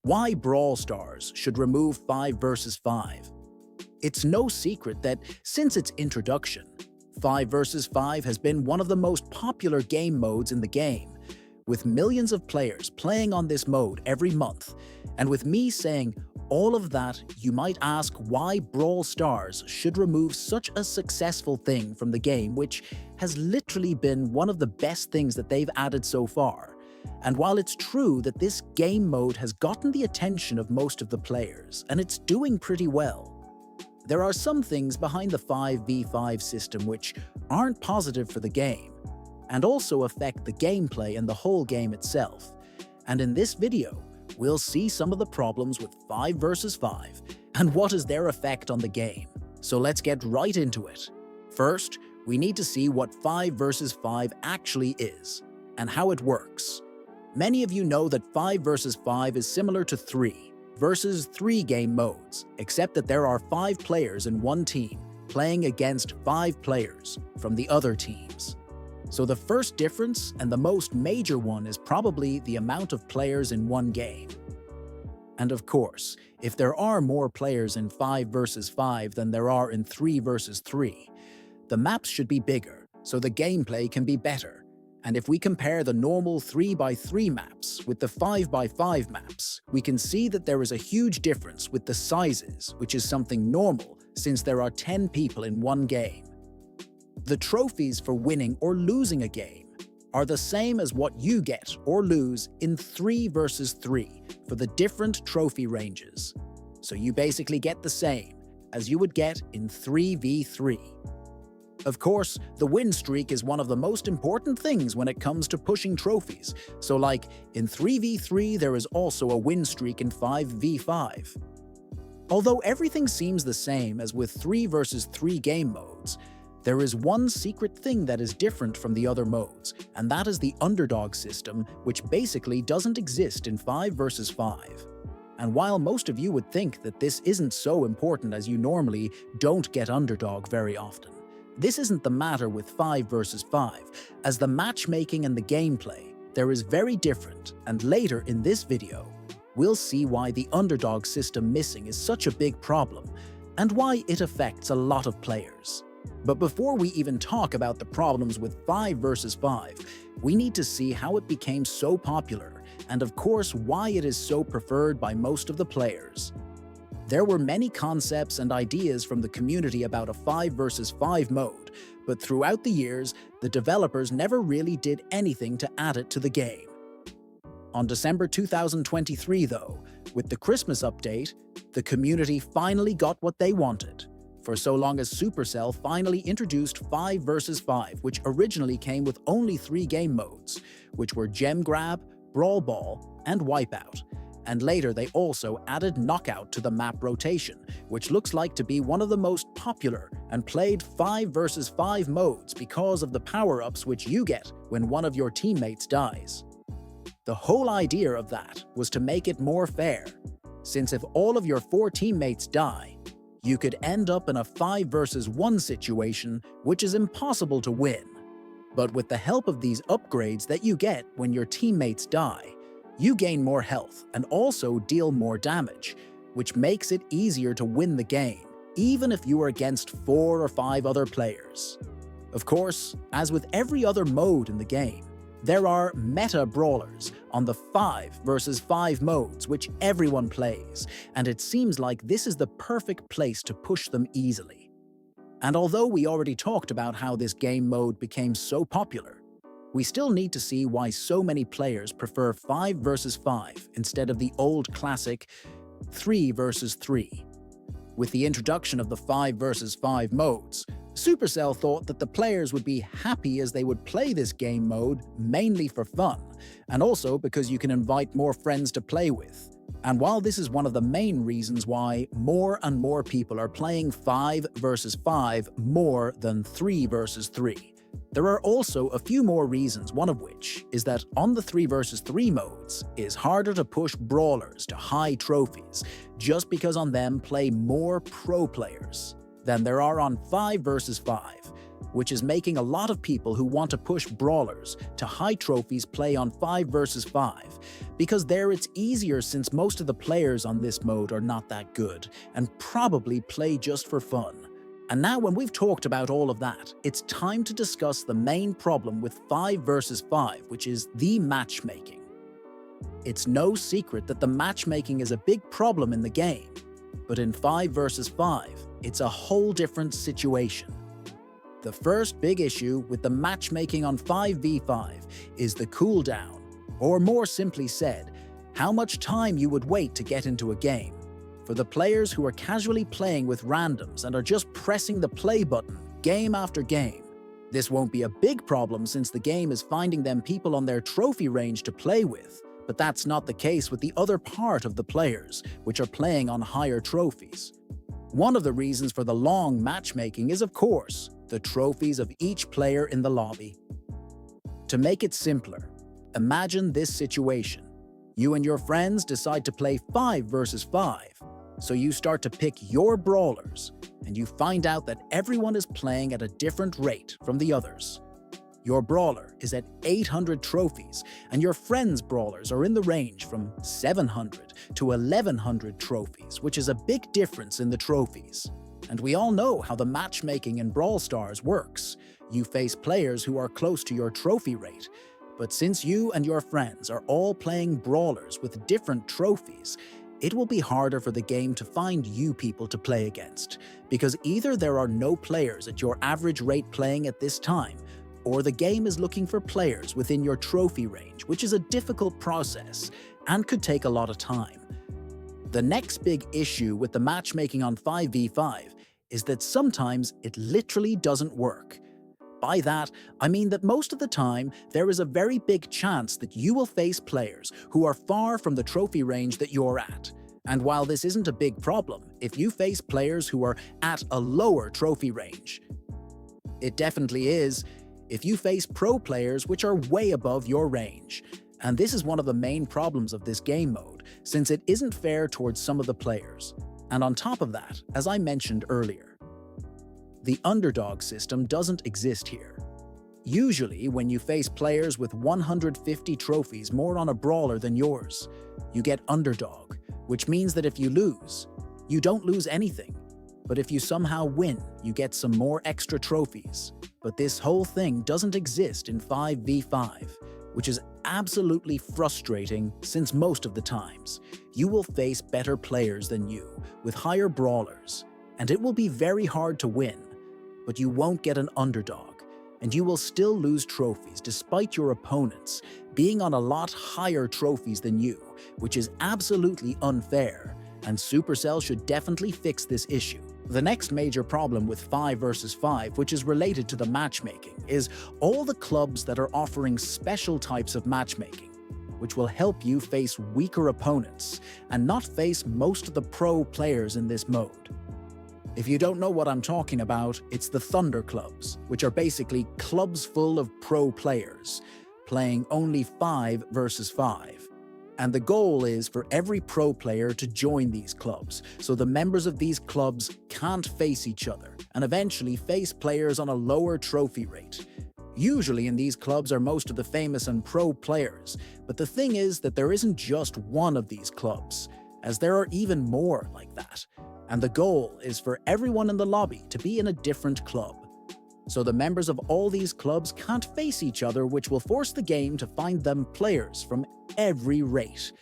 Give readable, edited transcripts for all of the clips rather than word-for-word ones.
Why Brawl Stars should remove 5 versus 5. It's no secret that since its introduction, 5 versus 5 has been one of the most popular game modes in the game, with millions of players playing on this mode every month. And with me saying all of that, you might ask why Brawl Stars should remove such a successful thing from the game, which has literally been one of the best things that they've added so far. And while it's true that this game mode has gotten the attention of most of the players, and it's doing pretty well, there are some things behind the 5v5 system which aren't positive for the game, and also affect the gameplay and the whole game itself. And in this video, we'll see some of the problems with 5 versus 5, and what is their effect on the game. So let's get right into it. First, we need to see what 5 versus 5 actually is, and how it works. Many of you know that 5 versus 5 is similar to 3 versus 3 game modes, except that there are 5 players in one team playing against 5 players from the other teams. So the first difference, and the most major one, is probably the amount of players in one game. And of course, if there are more players in 5 versus 5 than there are in 3 versus 3, the maps should be bigger, so the gameplay can be better. And if we compare the normal 3x3 maps with the 5x5 maps, we can see that there is a huge difference with the sizes, which is something normal since there are 10 people in one game. The trophies for winning or losing a game are the same as what you get or lose in 3 versus 3 for the different trophy ranges. So you basically get the same as you would get in 3v3. Of course, the win streak is one of the most important things when it comes to pushing trophies, so like in 3v3 there is also a win streak in 5v5. Although everything seems the same as with 3 versus 3 game modes, there is one secret thing that is different from the other modes, and that is the underdog system, which basically doesn't exist in 5 versus 5. And while most of you would think that this isn't so important as you normally don't get underdog very often, this isn't the matter with 5 versus 5, as the matchmaking and the gameplay there is very different, and later in this video, we'll see why the underdog system missing is such a big problem, and why it affects a lot of players. But before we even talk about the problems with 5 versus 5, we need to see how it became so popular, and of course why it is so preferred by most of the players. There were many concepts and ideas from the community about a 5 versus 5 mode, but throughout the years, the developers never really did anything to add it to the game. On December 2023 though, with the Christmas update, the community finally got what they wanted. For so long as Supercell finally introduced 5 versus 5, which originally came with only 3 game modes, which were Gem Grab, Brawl Ball, and Wipeout. And later they also added Knockout to the map rotation, which looks like to be one of the most popular and played 5 versus 5 modes because of the power-ups which you get when one of your teammates dies. The whole idea of that was to make it more fair, since if all of your 4 teammates die, you could end up in a 5 versus 1 situation, which is impossible to win. But with the help of these upgrades that you get when your teammates die, you gain more health and also deal more damage, which makes it easier to win the game, even if you are against 4 or 5 other players. Of course, as with every other mode in the game, there are meta brawlers on the 5 versus 5 modes which everyone plays, and it seems like this is the perfect place to push them easily. And although we already talked about how this game mode became so popular, we still need to see why so many players prefer 5 versus 5 instead of the old classic 3 versus 3. With the introduction of the 5 versus 5 modes, Supercell thought that the players would be happy as they would play this game mode mainly for fun, and also because you can invite more friends to play with. And while this is one of the main reasons why more and more people are playing 5 versus 5 more than 3 versus 3, there are also a few more reasons, one of which is that on the 3 versus 3 modes, it is harder to push brawlers to high trophies, just because on them play more pro players than there are on 5 versus 5. which is making a lot of people who want to push brawlers to high trophies play on 5 versus 5, because there it's easier since most of the players on this mode are not that good and probably play just for fun. And now when we've talked about all of that, it's time to discuss the main problem with 5 versus 5, which is the matchmaking. It's no secret that the matchmaking is a big problem in the game, but in 5 versus 5, it's a whole different situation. The first big issue with the matchmaking on 5v5 is the cooldown, or more simply said, how much time you would wait to get into a game. For the players who are casually playing with randoms and are just pressing the play button game after game, this won't be a big problem since the game is finding them people on their trophy range to play with, but that's not the case with the other part of the players, which are playing on higher trophies. One of the reasons for the long matchmaking is, of course, the trophies of each player in the lobby. To make it simpler, imagine this situation. You and your friends decide to play 5 versus 5, so you start to pick your brawlers, and you find out that everyone is playing at a different rate from the others. Your brawler is at 800 trophies, and your friends' brawlers are in the range from 700 to 1100 trophies, which is a big difference in the trophies. And we all know how the matchmaking in Brawl Stars works. You face players who are close to your trophy rate, but since you and your friends are all playing brawlers with different trophies, it will be harder for the game to find you people to play against, because either there are no players at your average rate playing at this time, or the game is looking for players within your trophy range, which is a difficult process and could take a lot of time. The next big issue with the matchmaking on 5v5 is that sometimes it literally doesn't work. By that, I mean that most of the time, there is a very big chance that you will face players who are far from the trophy range that you're at. And while this isn't a big problem, if you face players who are at a lower trophy range, it definitely is if you face pro players which are way above your range. And this is one of the main problems of this game mode, since it isn't fair towards some of the players. And on top of that, as I mentioned earlier, the underdog system doesn't exist here. Usually, when you face players with 150 trophies more on a brawler than yours, you get underdog, which means that if you lose, you don't lose anything. But if you somehow win, you get some more extra trophies. But this whole thing doesn't exist in 5v5, which is absolutely frustrating since most of the times, you will face better players than you, with higher brawlers, and it will be very hard to win. But you won't get an underdog, and you will still lose trophies despite your opponents being on a lot higher trophies than you, which is absolutely unfair, and Supercell should definitely fix this issue. The next major problem with 5 versus 5, which is related to the matchmaking, is all the clubs that are offering special types of matchmaking, which will help you face weaker opponents and not face most of the pro players in this mode. If you don't know what I'm talking about, it's the Thunder Clubs, which are basically clubs full of pro players, playing only 5 versus 5. And the goal is for every pro player to join these clubs, so the members of these clubs can't face each other, and eventually face players on a lower trophy rate. Usually in these clubs are most of the famous and pro players, but the thing is that there isn't just one of these clubs, as there are even more like that. And the goal is for everyone in the lobby to be in a different club. So the members of all these clubs can't face each other, which will force the game to find them players from every rate,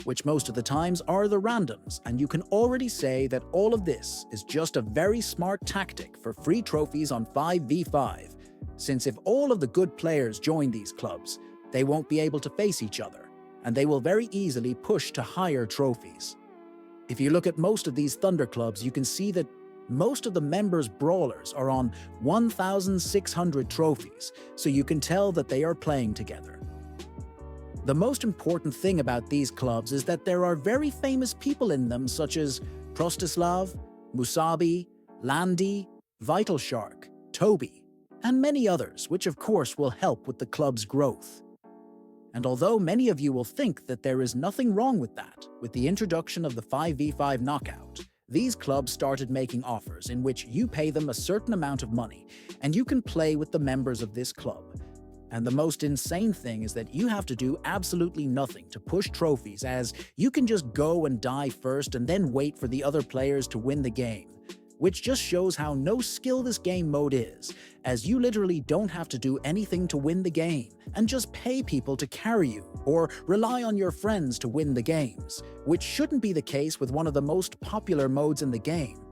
which most of the times are the randoms, and you can already say that all of this is just a very smart tactic for free trophies on 5v5, since if all of the good players join these clubs, they won't be able to face each other, and they will very easily push to higher trophies. If you look at most of these Thunder Clubs, you can see that most of the members' brawlers are on 1,600 trophies, so you can tell that they are playing together. The most important thing about these clubs is that there are very famous people in them such as Prostislav, Musabi, Landy, Vital Shark, Toby, and many others, which of course will help with the club's growth. And although many of you will think that there is nothing wrong with that, with the introduction of the 5v5 knockout, these clubs started making offers in which you pay them a certain amount of money, and you can play with the members of this club. And the most insane thing is that you have to do absolutely nothing to push trophies, as you can just go and die first and then wait for the other players to win the game, which just shows how no skill this game mode is, as you literally don't have to do anything to win the game and just pay people to carry you or rely on your friends to win the games, which shouldn't be the case with one of the most popular modes in the game.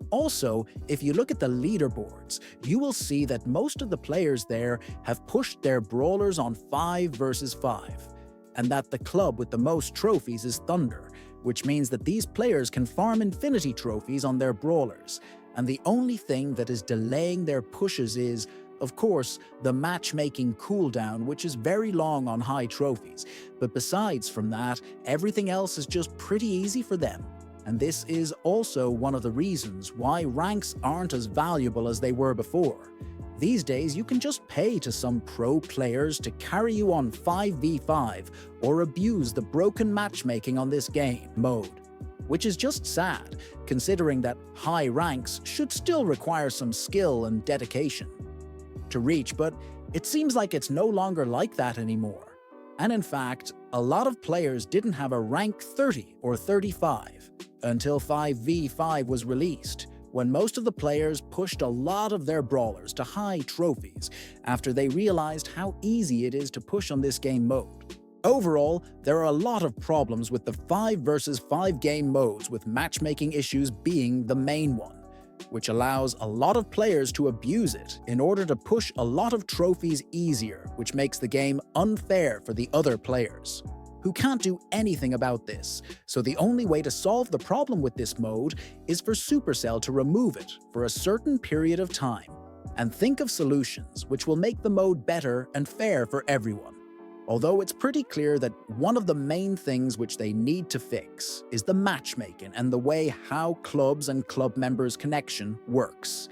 Also, if you look at the leaderboards, you will see that most of the players there have pushed their brawlers on 5 versus 5, and that the club with the most trophies is Thunder, which means that these players can farm infinity trophies on their brawlers, and the only thing that is delaying their pushes is, of course, the matchmaking cooldown, which is very long on high trophies, but besides from that, everything else is just pretty easy for them. And this is also one of the reasons why ranks aren't as valuable as they were before. These days, you can just pay to some pro players to carry you on 5v5 or abuse the broken matchmaking on this game mode, which is just sad, considering that high ranks should still require some skill and dedication to reach, but it seems like it's no longer like that anymore. And in fact, a lot of players didn't have a rank 30 or 35 until 5v5 was released, when most of the players pushed a lot of their brawlers to high trophies after they realized how easy it is to push on this game mode. Overall, there are a lot of problems with the 5 versus 5 game modes, with matchmaking issues being the main one, which allows a lot of players to abuse it in order to push a lot of trophies easier, which makes the game unfair for the other players, who can't do anything about this. So the only way to solve the problem with this mode is for Supercell to remove it for a certain period of time, and think of solutions which will make the mode better and fair for everyone. Although it's pretty clear that one of the main things which they need to fix is the matchmaking and the way how clubs and club members' connection works,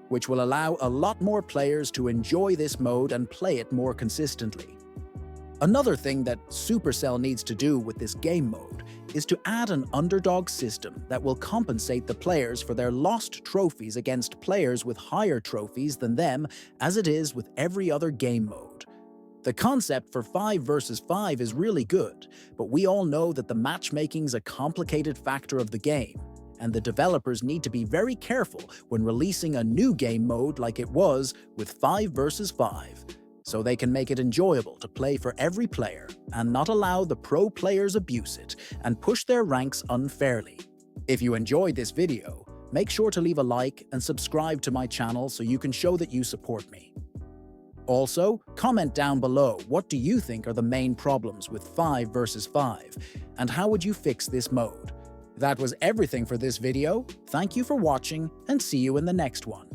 which will allow a lot more players to enjoy this mode and play it more consistently. Another thing that Supercell needs to do with this game mode is to add an underdog system that will compensate the players for their lost trophies against players with higher trophies than them, as it is with every other game mode. The concept for 5 versus 5 is really good, but we all know that the matchmaking's a complicated factor of the game, and the developers need to be very careful when releasing a new game mode like it was with 5 versus 5. So they can make it enjoyable to play for every player and not allow the pro players abuse it and push their ranks unfairly. If you enjoyed this video, make sure to leave a like and subscribe to my channel so you can show that you support me. Also, comment down below what do you think are the main problems with 5 versus 5 and how would you fix this mode. That was everything for this video. Thank you for watching and see you in the next one.